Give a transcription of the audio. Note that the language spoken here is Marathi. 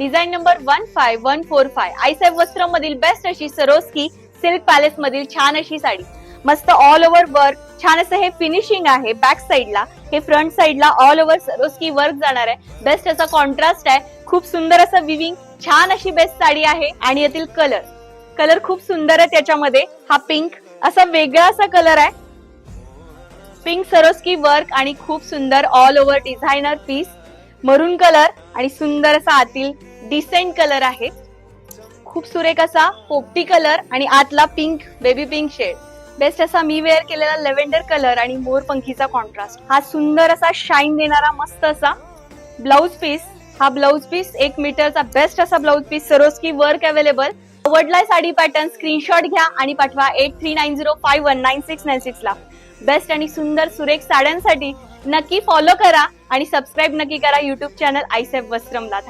डिझाईन नंबर 15145 आईसाहेब वस्त्र मधील बेस्ट अशी सरोस्की सिल्क पॅलेस मधील छान अशी साडी, मस्त ऑल ओव्हर वर्क, छान असं हे फिनिशिंग आहे बॅक साइडला, हे फ्रंट साइडला ऑल ओव्हर सरोस्की वर्क जाणार आहे, बेस्ट असा कॉन्ट्रास्ट आहे, खूप सुंदर असं विविंग, छान अशी बेस्ट साडी आहे. आणि यातील कलर खूप सुंदर आहे, त्याच्यामध्ये हा पिंक असा वेगळा असा कलर आहे, पिंक सरोस्की वर्क आणि खूप सुंदर ऑल ओव्हर डिझायनर पीस, मरून कलर आणि सुंदर असा आतील डिसेंट कलर आहे, खूप सुरेख असा पोपटी कलर आणि आतला pink baby pink shade, best असा मी वेअर केलेला लेव्हेंडर कलर आणि मोरपंखीचा कॉन्ट्रास्ट, हा सुंदर असा शाईन देणारा मस्त असा ब्लाउज पीस, हा ब्लाउज पीस 1 मीटरचा बेस्ट असा blouse piece, Swarovski work available. आवडलाय साडी पॅटर्न स्क्रीनशॉट घ्या आणि पाठवा 8390519696 ला. बेस्ट आणि सुंदर सुरेख साड्यांसाठी नक्की फॉलो करा आणि सबस्क्राईब नक्की करा युट्यूब चॅनल आईसाहेब वस्त्रमला.